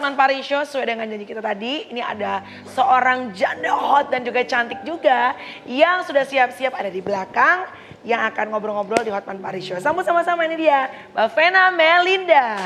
Hotman Paris Show sesuai dengan janji kita tadi. Ini ada seorang janda hot dan juga cantik juga yang sudah siap-siap ada di belakang yang akan ngobrol-ngobrol di Hotman Paris Show. Sambut sama-sama, ini dia Mbak Vena Melinda.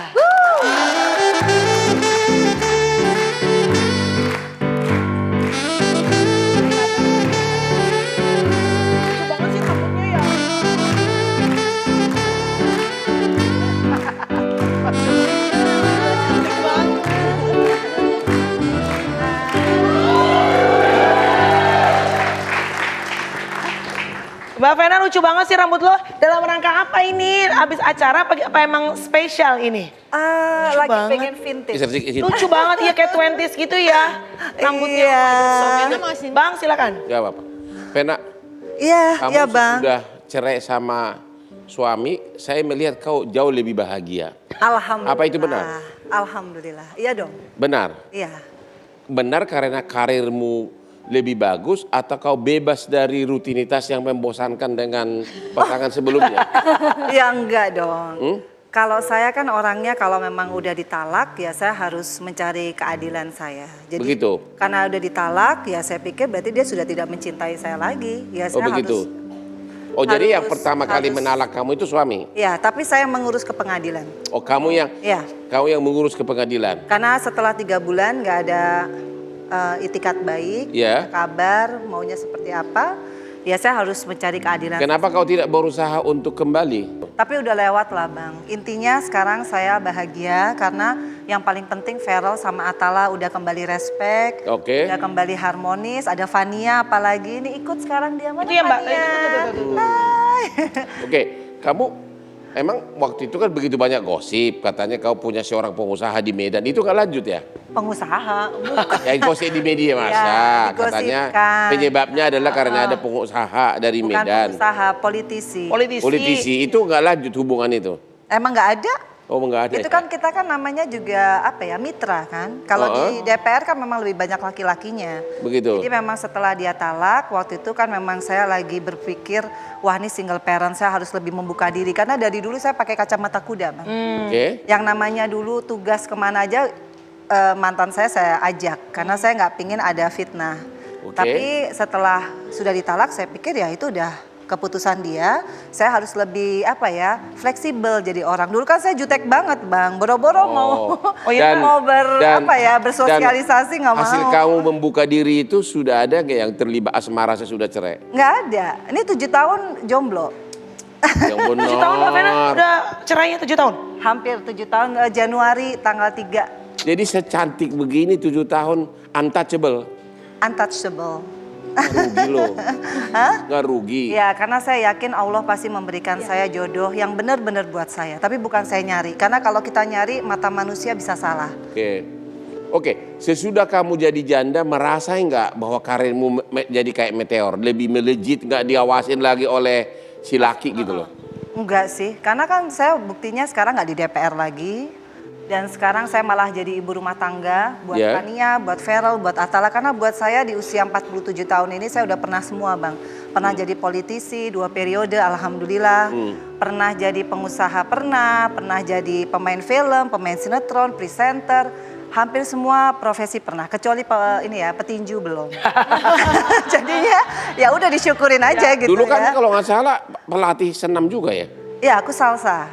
Mbak Vena, lucu banget sih rambut lo. Dalam rangka apa ini? Abis acara apa emang spesial ini? Lagi banget. pengen vintage. Lucu banget ya, kayak 20s gitu ya rambutnya. Iya. Bang silakan. Gak apa-apa. Vena, kamu Iya bang. sudah cerai sama suami, saya melihat kau jauh lebih bahagia. Alhamdulillah. Apa itu benar? Alhamdulillah, iya dong. Benar? Iya. Benar karena karirmu lebih bagus atau kau bebas dari rutinitas yang membosankan dengan pasangan sebelumnya? Ya enggak dong. Kalau saya kan orangnya kalau memang udah ditalak ya saya harus mencari keadilan saya. Jadi Begitu? karena udah ditalak ya saya pikir berarti dia sudah tidak mencintai saya lagi. Ya saya begitu? harus. Jadi yang pertama kali menalak kamu itu suami? Ya, tapi saya mengurus ke pengadilan. Oh kamu yang mengurus ke pengadilan? Karena setelah 3 bulan nggak ada itikat baik, Ya. kabar maunya seperti apa, ya saya harus mencari keadilan. Kenapa kau tidak berusaha untuk kembali? Tapi udah lewat lah bang. Intinya sekarang saya bahagia karena yang paling penting Feral sama Atala udah kembali respect, Oke. udah kembali harmonis. Ada Fania apalagi ini ikut sekarang dia mana Itu ya Mbak. Fania? Tuh. Hai. Oke, kamu emang waktu itu kan begitu banyak gosip, katanya kau punya seorang pengusaha di Medan, itu nggak lanjut ya? Pengusaha, bukan. Ya gosip di media masa, Ya, katanya digosipkan. penyebabnya adalah karena ada pengusaha dari Bukan Medan. pengusaha, politisi. Politisi itu nggak lanjut hubungan itu? Emang nggak ada? Oh nggak ada. Itu kan kita kan namanya juga apa ya mitra kan. Kalau di DPR kan memang lebih banyak laki-lakinya. Begitu. Jadi memang setelah dia talak waktu itu kan memang saya lagi berpikir wah ini single parent saya harus lebih membuka diri. Karena dari dulu saya pakai kacamata kuda bang. Oke. Yang namanya dulu tugas kemana aja mantan saya ajak. Karena saya nggak pingin ada fitnah. Oke. Tapi setelah sudah ditalak saya pikir ya itu udah keputusan dia, saya harus lebih apa ya fleksibel jadi orang. Dulu kan saya jutek banget bang, boro-boro mau bersosialisasi nggak mau. Hasil kamu membuka diri itu sudah ada nggak yang terlibat asmara sesudah cerai? Nggak ada, ini 7 tahun jomblo. Yang benar. 7 tahun Mbak Vena udah cerainya 7 tahun? Hampir 7 tahun, Januari tanggal 3. Jadi secantik begini 7 tahun untouchable? Untouchable. Nggak rugi loh. Nggak rugi. Ya karena saya yakin Allah pasti memberikan saya jodoh yang benar-benar buat saya. Tapi bukan saya nyari, karena kalau kita nyari mata manusia bisa salah. Oke, sesudah kamu jadi janda merasa nggak bahwa karirmu jadi kayak meteor? Lebih melejit, nggak diawasin lagi oleh si laki gitu loh? Enggak sih, karena kan saya buktinya sekarang nggak di DPR lagi. Dan sekarang saya malah jadi ibu rumah tangga buat Fania, buat Feral, buat Atala. Karena buat saya di usia 47 tahun ini saya udah pernah semua bang. Pernah jadi politisi 2 periode, alhamdulillah. Pernah jadi pengusaha, pernah jadi pemain film, pemain sinetron, presenter. Hampir semua profesi pernah, kecuali petinju belum. Jadinya ya udah disyukurin aja gitu. Dulu kan kalau nggak salah pelatih senam juga ya? Iya, aku salsa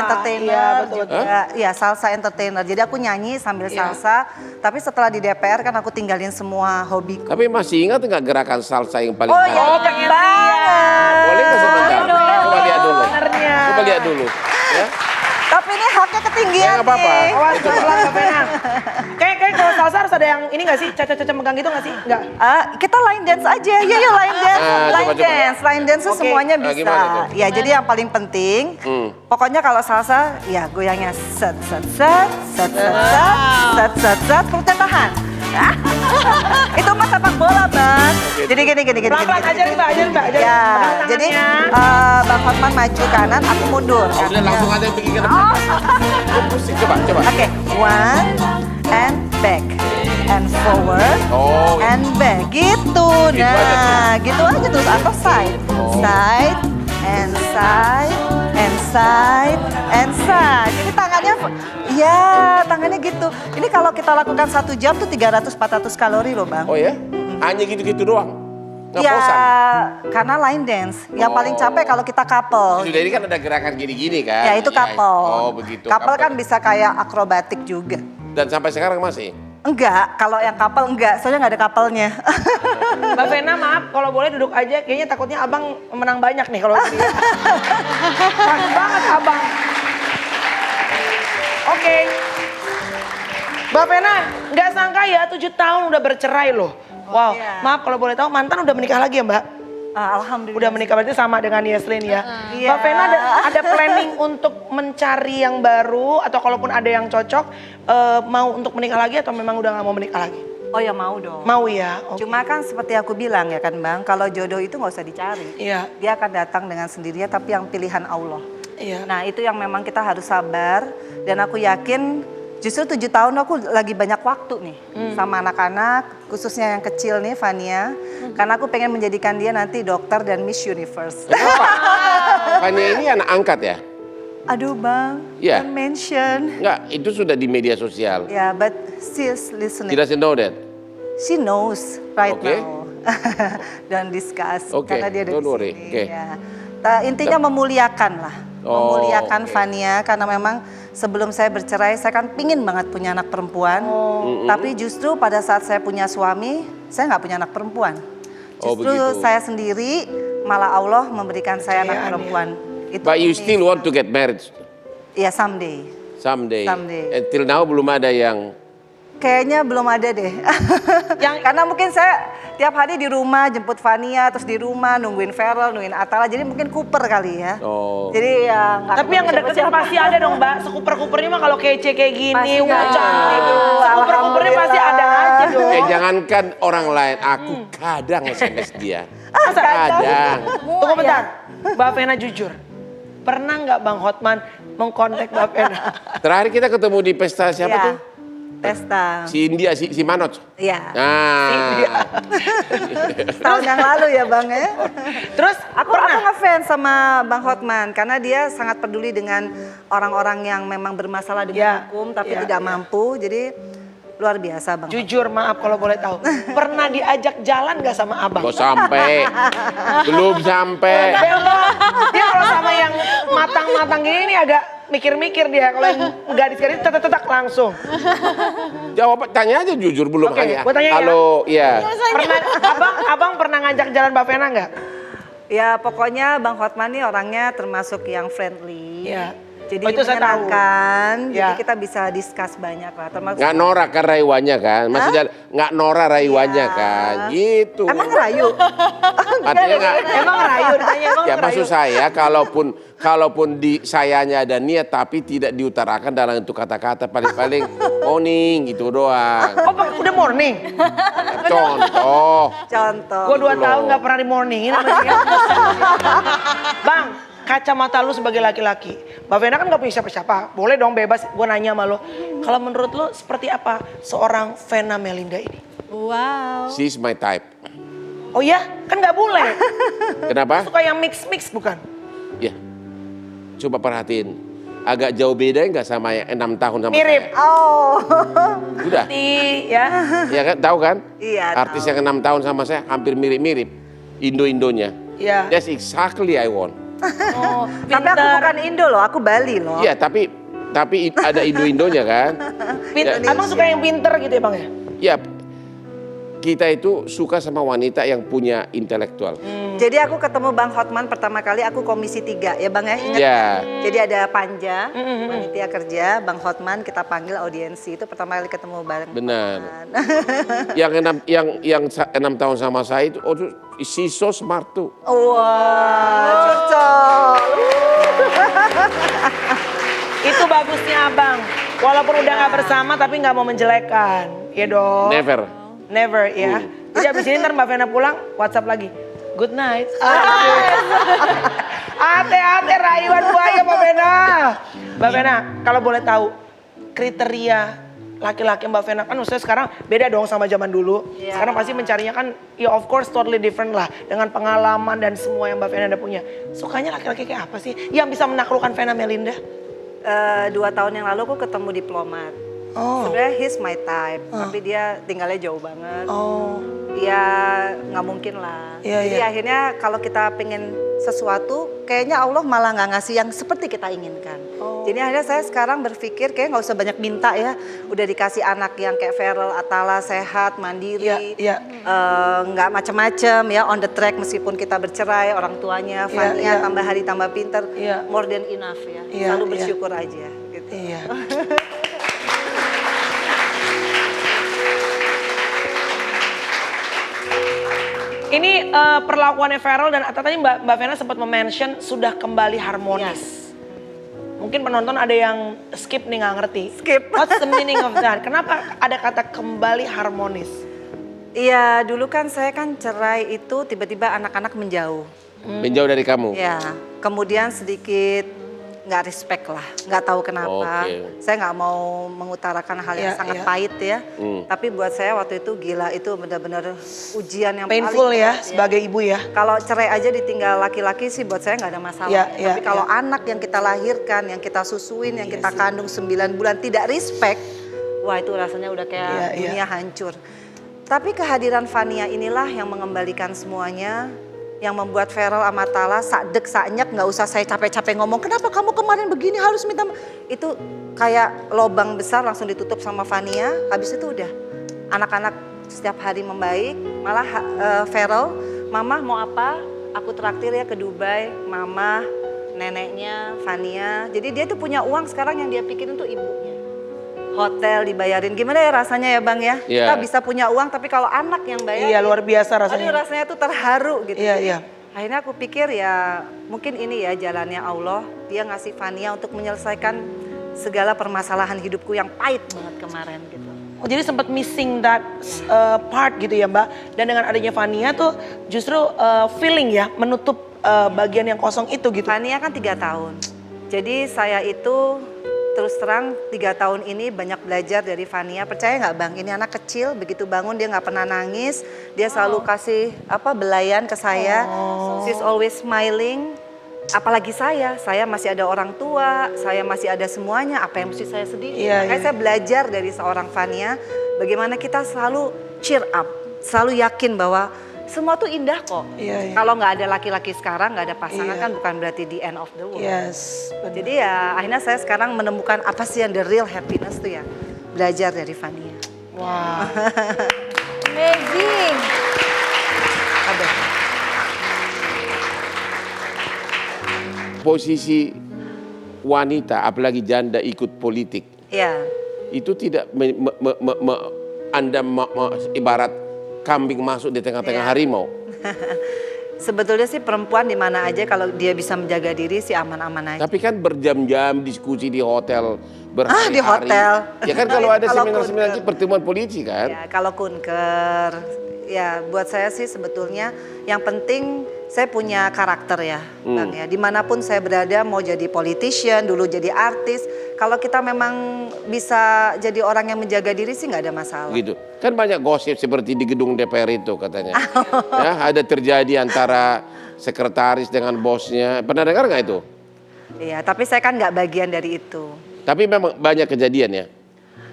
entertainer iya, betul. juga. Iya, salsa entertainer. Jadi aku nyanyi sambil salsa. Tapi setelah di DPR kan aku tinggalin semua hobiku. Tapi masih ingat nggak gerakan salsa yang paling Oh ya, pengen banget. Boleh nggak sebentar? Coba lihat dulu. Benernya. Coba lihat dulu. Ya. Tapi ini haknya ketinggian Ya, nggak apa-apa. nih. Awas pelan Mbak Vena. Kayak kalau salsa harus ada yang ini nggak sih? Caca-caca megang gitu nggak sih? Nggak. Kita line dance aja. Ya line dance. Line dance tuh semuanya bisa. gimana tuh? Ya, jadi yang paling penting pokoknya kalau salsa ya goyangnya set set set set set set set set perutnya tahan. Itu mah sepak bola bang. Jadi gini. Pelan-pelan ajarin Mbak. Ya, jadi Bang Hotman maju kanan, aku mundur. Udah langsung aja pergi ke depan. Pusing, coba. Oke, 1 and back and forward and back gitu. Nah, gitu aja terus atau side, side and side and side and side. Jadi tangannya tangannya, iya tangannya gitu. Ini kalau kita lakukan 1 jam tuh 300-400 kalori loh Bang. Oh ya? Hanya gitu-gitu doang? Nggak Ya, bosan? karena line dance. Yang Oh. paling capek kalau kita couple. Sudah ini kan ada gerakan gini-gini kan? Ya itu couple. Oh begitu. Couple kan bisa kayak akrobatik juga. Dan sampai sekarang masih? Enggak, kalau yang couple enggak, soalnya nggak ada couple-nya. Mbak Vena maaf kalau boleh duduk aja, kayaknya takutnya abang menang banyak nih kalau gini. Pas banget abang. Oke. Mbak Vena, nggak sangka ya 7 tahun udah bercerai loh. Wow, iya. maaf kalau boleh tahu mantan udah menikah lagi ya Mbak? Alhamdulillah. Udah menikah berarti sama dengan Yeslin ya. Iya. Mbak Vena ada planning untuk mencari yang baru atau kalaupun ada yang cocok mau untuk menikah lagi atau memang udah nggak mau menikah lagi? Oh ya mau dong. Mau ya. Oke. Cuma kan seperti aku bilang ya kan Bang, kalau jodoh itu nggak usah dicari. Iya. Dia akan datang dengan sendirinya tapi yang pilihan Allah. Iya. Nah itu yang memang kita harus sabar dan aku yakin justru 7 tahun aku lagi banyak waktu nih sama anak-anak, khususnya yang kecil nih Fania. Karena aku pengen menjadikan dia nanti dokter dan Miss Universe. Fania ini anak angkat ya? Aduh Bang, Iya. don't mention. Enggak, itu sudah di media sosial. Ya, but she's listening. She doesn't know that? She knows right Oke. now. Don't discuss Oke, karena dia ada don't di worry. sini. Oke. Ya. Intinya memuliakan lah. Oh, Memuliakan oke. Fania karena memang sebelum saya bercerai saya kan pingin banget punya anak perempuan. Tapi justru pada saat saya punya suami, saya nggak punya anak perempuan. Oh, Justru begitu. saya sendiri malah Allah memberikan saya anak Kayaan, perempuan. Itu But you amazing. still want to get married Ya someday. someday? Someday. Until now belum ada yang... Kayaknya belum ada deh. Karena mungkin saya tiap hari di rumah jemput Fania, terus di rumah nungguin Feral, nungguin Atala, jadi mungkin Cooper kali ya. Oh. Jadi ya nggak Tapi yang ketemu ngedeketin siapa-siapa. pasti ada dong Mbak. Sekuper-kupernya mah kalau kece kayak gini, Pasti wah ada. cantik. Sekuper-kupernya pasti ada aja dong. jangankan orang lain, aku kadang SMS dia. Masa? Kadang. Tunggu bentar, Mbak Vena jujur. Pernah nggak Bang Hotman mengkontak Mbak Vena? Terakhir kita ketemu di pesta siapa Iya, tuh? Pesta. Si India, si Manoj. Iya. Nah, Tahun yang lalu ya Bang ya. Terus Aku ngefans sama Bang Hotman karena dia sangat peduli dengan orang-orang yang memang bermasalah dengan Ya, hukum tapi ya, tidak ya. mampu. Jadi luar biasa Bang. jujur maaf kalau boleh tahu. Pernah diajak jalan nggak sama Abang? kok sampai? Belum sampai. Belum. Dia kalau sama yang matang-matang gini nih agak mikir-mikir dia. Kalau yang gadis-gadis tetek-tetek langsung. Jawab, tanya aja jujur belum Oke, hanya. gua tanya ya. Halo, iya. Pernah, abang pernah ngajak jalan Mbak Vena nggak? Ya pokoknya Bang Hotman nih orangnya termasuk yang friendly. Iya. Jadi Oh, itu saya tahu. menyenangkan, Ya. jadi kita bisa discuss banyak lah. Termasuk Nggak norak kan rayuannya kan? Maksudnya nggak norak rayuannya Iya. kan? Gitu. Emang ngerayu? Artinya nggak. Emang rayu ditanya emang Ya rayu. maksud saya kalaupun di sayanya ada niat tapi tidak diutarakan dalam itu kata-kata paling-paling morning gitu doang. Oh udah morning? Contoh. Contoh. Gue 2 Loh. tahun gak pernah di morningin sama dia. Bang, kacamata lu sebagai laki-laki. Mbak Vena kan gak punya siapa-siapa. Boleh dong bebas gue nanya sama lo. Kalau menurut lo seperti apa seorang Vena Melinda ini? Wow. She's my type. Oh ya? Kan gak boleh. Kenapa? Suka yang mix-mix bukan? Ya. Coba perhatiin. Agak jauh beda nggak sama yang 6 tahun sama Mirip. saya? Oh. Udah. Ya. Ya kan, tahu kan? Iya, Artis tahu. yang 6 tahun sama saya hampir mirip-mirip. Indo-Indonya. Ya. That's exactly I want. Oh, Tapi aku pinter. bukan Indo loh, aku Bali loh. Iya, tapi ada Indo-Indonya kan? Pinter. Ya. Abang suka yang pinter gitu ya bang ya? Ya, kita itu suka sama wanita yang punya intelektual. Jadi aku ketemu Bang Hotman pertama kali aku komisi 3 ya Bang ya, ingat? Ya. Jadi ada Panja, panitia kerja, Bang Hotman kita panggil audiensi itu pertama kali ketemu Bang Benar. Hotman. yang 6 tahun sama saya itu, oh, she's so smart tuh. Wah, curcol. Itu bagusnya abang. Walaupun udah gak bersama tapi gak mau menjelekan. Ya dong. Never. Never ya. Jadi abis ini ntar Mbak Vena pulang, WhatsApp lagi. Good night. Ate-ate rayuan buaya Mbak Vena. Mbak Vena, kalau boleh tahu kriteria laki-laki Mbak Vena kan maksudnya sekarang beda dong sama zaman dulu. Iya. Sekarang pasti mencarinya kan ya of course totally different lah. Dengan pengalaman dan semua yang Mbak Vena ada punya. Sukanya laki-laki kayak apa sih yang bisa menaklukkan Vena Melinda? 2 tahun yang lalu aku ketemu diplomat. Oh. Sebenarnya he's my type, tapi dia tinggalnya jauh banget. Oh. Ya nggak mungkin lah. Iya, Jadi iya. akhirnya kalau kita pengen sesuatu, kayaknya Allah malah nggak ngasih yang seperti kita inginkan. Oh. Jadi akhirnya saya sekarang berpikir kayak nggak usah banyak minta ya. Udah dikasih anak yang kayak Feral, Atala, sehat, mandiri, Iya, iya. nggak macem-macem ya, on the track meskipun kita bercerai, orang tuanya, Iya, Fania iya. tambah hari tambah pinter, Iya. more than enough ya. Iya, Selalu iya. bersyukur aja. Gitu. Iya. Ini perlakuannya Feral dan Atta tadi Mbak Vena sempat mention sudah kembali harmonis. Mungkin penonton ada yang skip nih nggak ngerti. Skip. What's the meaning of that? Kenapa ada kata kembali harmonis? Iya, dulu kan saya kan cerai itu tiba-tiba anak-anak menjauh. Menjauh dari kamu. Ya, kemudian sedikit nggak respect lah, nggak tahu kenapa. Oke. Saya nggak mau mengutarakan hal yang Iya, sangat iya. pahit ya. Tapi buat saya waktu itu gila, itu benar-benar ujian yang Painful paling ya berat sebagai ibu ya. Kalau cerai aja ditinggal laki-laki sih buat saya nggak ada masalah. Iya, iya, Tapi kalau iya. anak yang kita lahirkan, yang kita susuin, yang Iya kita sih. kandung 9 bulan tidak respect, wah itu rasanya udah kayak Iya, iya. dunia hancur. Tapi kehadiran Fania inilah yang mengembalikan semuanya, yang membuat Feral sama Tala sakdek saknyek, nggak usah saya capek-capek ngomong, kenapa kamu kemarin begini harus minta itu kayak lobang besar langsung ditutup sama Fania. Habis itu udah anak-anak setiap hari membaik, malah Feral, mama mau apa? Aku traktir ya ke Dubai, mama, neneknya, Fania. Jadi dia tuh punya uang sekarang yang dia pikirin tuh ibunya. Hotel dibayarin, gimana ya rasanya ya Bang ya? Iya. Kita bisa punya uang tapi kalau anak yang bayar, Iya luar biasa aduh rasanya. rasanya tuh terharu gitu. Iya, iya. Akhirnya aku pikir ya mungkin ini ya jalannya Allah, dia ngasih Fania untuk menyelesaikan segala permasalahan hidupku yang pahit banget kemarin gitu. Oh, jadi sempat missing that part gitu ya Mbak. Dan dengan adanya Fania tuh justru feeling ya menutup bagian yang kosong itu gitu. Fania kan 3 tahun. Jadi saya itu terus terang 3 tahun ini banyak belajar dari Fania. Percaya nggak Bang, ini anak kecil begitu bangun dia nggak pernah nangis. Dia selalu kasih belayan ke saya. She's always smiling. Apalagi saya masih ada orang tua, saya masih ada semuanya. Apa yang mesti saya sedih? Iya, Makanya iya. saya belajar dari seorang Fania. Bagaimana kita selalu cheer up, selalu yakin bahwa semua tuh indah kok. Iya, iya. Kalau nggak ada laki-laki sekarang, nggak ada pasangan Iya. kan bukan berarti the end of the world. Yes. benar. Jadi ya akhirnya saya sekarang menemukan apa sih yang the real happiness tuh ya. Belajar dari Fania. Wah. Amazing. Ada. Posisi wanita, apalagi janda ikut politik, Ya, itu tidak ibarat kambing masuk di tengah-tengah Iya. harimau. sebetulnya sih perempuan di mana aja kalau dia bisa menjaga diri sih aman-aman aja. Tapi kan berjam-jam diskusi di hotel, berhari-hari. di hotel. Ya kan kalau ada Kalau seminar-seminar kunker. pertemuan polisi kan. Ya, kalau kunker, ya buat saya sih sebetulnya yang penting saya punya karakter ya, Bang ya. Dimanapun saya berada, mau jadi politician, dulu jadi artis, kalau kita memang bisa jadi orang yang menjaga diri sih nggak ada masalah. Gitu. Kan banyak gosip seperti di gedung DPR itu katanya. Ya, ada terjadi antara sekretaris dengan bosnya. Pernah dengar nggak itu? Iya, tapi saya kan nggak bagian dari itu. Tapi memang banyak kejadian ya.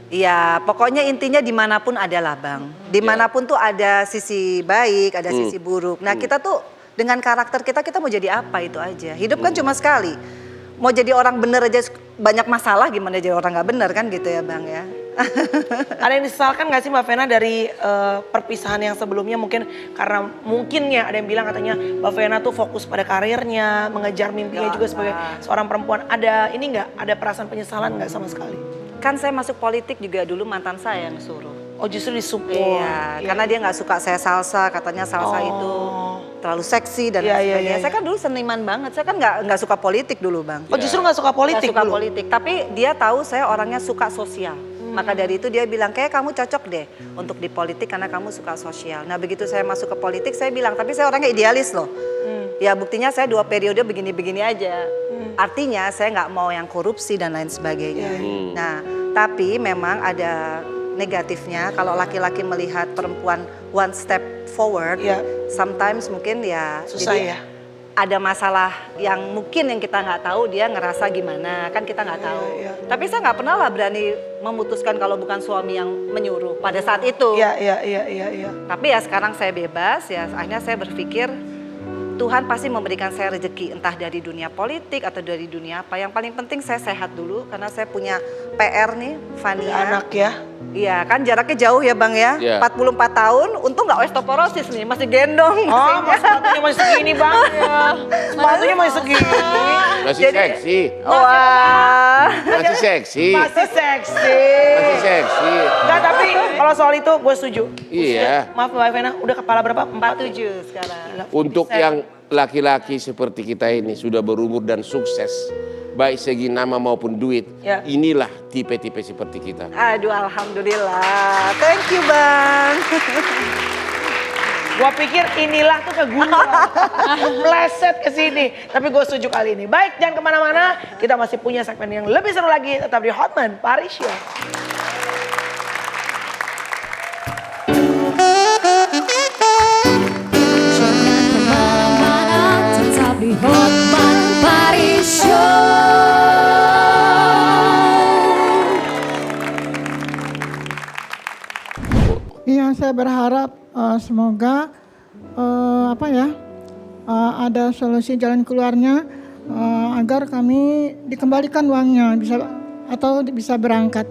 Iya, pokoknya intinya dimanapun adalah Bang. Dimanapun tuh ada sisi baik, ada sisi buruk. Nah kita tuh dengan karakter kita mau jadi apa itu aja. Hidup kan cuma sekali. Mau jadi orang bener aja banyak masalah, gimana jadi orang nggak bener kan gitu ya Bang ya. Ada yang disesalkan nggak sih Mbak Vena dari perpisahan yang sebelumnya mungkin karena mungkinnya ada yang bilang katanya Mbak Vena tuh fokus pada karirnya, mengejar mimpinya juga sebagai seorang perempuan. Ada ini nggak? Ada perasaan penyesalan nggak sama sekali? Kan saya masuk politik juga dulu mantan saya yang suruh. Oh justru disupport. Iya, karena dia nggak suka saya salsa, katanya salsa itu terlalu seksi dan Iya, lain iya, sebagainya. iya, Saya kan dulu seniman banget, saya kan nggak suka politik dulu Bang. Oh justru nggak suka politik Nggak suka dulu? politik, tapi dia tahu saya orangnya suka sosial. Maka dari itu dia bilang, kayak kamu cocok deh untuk di politik karena kamu suka sosial. Nah begitu saya masuk ke politik, saya bilang, tapi saya orangnya idealis loh. Ya buktinya saya 2 periode begini-begini aja. Artinya saya nggak mau yang korupsi dan lain sebagainya. Nah tapi memang ada negatifnya kalau laki-laki melihat perempuan one step forward, Iya. sometimes mungkin ya Susah ya? ada masalah yang mungkin yang kita nggak tahu, dia ngerasa gimana, kan kita nggak tahu. Tapi saya nggak pernah lah berani memutuskan kalau bukan suami yang menyuruh pada saat itu. Iya. Tapi ya sekarang saya bebas, ya akhirnya saya berpikir Tuhan pasti memberikan saya rezeki, entah dari dunia politik atau dari dunia apa. Yang paling penting saya sehat dulu, karena saya punya PR nih, Fania. Anak ya. Iya kan jaraknya jauh ya Bang ya, Iya. 44 tahun, untung nggak osteoporosis nih, masih gendong. Oh, sepatunya masih segini bang. Sepatunya masih segini. Masih Jadi- seksi. Wah. Masih seksi. Masih seksi. Masih seksi. Enggak, tapi kalau soal itu gue setuju. Iya. Maaf Mbak Vena, udah kepala berapa? 47 sekarang. Untuk yang laki-laki seperti kita ini sudah berumur dan sukses, baik segi nama maupun duit, Ya. inilah tipe-tipe seperti kita. Aduh alhamdulillah, thank you Bang. Gua pikir inilah tuh ke gua. Meleset ke sini. Tapi gue setuju kali ini. Baik, jangan kemana-mana. Kita masih punya segmen yang lebih seru lagi. Tetap di Hotman Paris Show. Jangan kemana-mana, tetap di Hotman Paris Show. Iya, saya berharap semoga ada solusi jalan keluarnya agar kami dikembalikan uangnya bisa berangkat.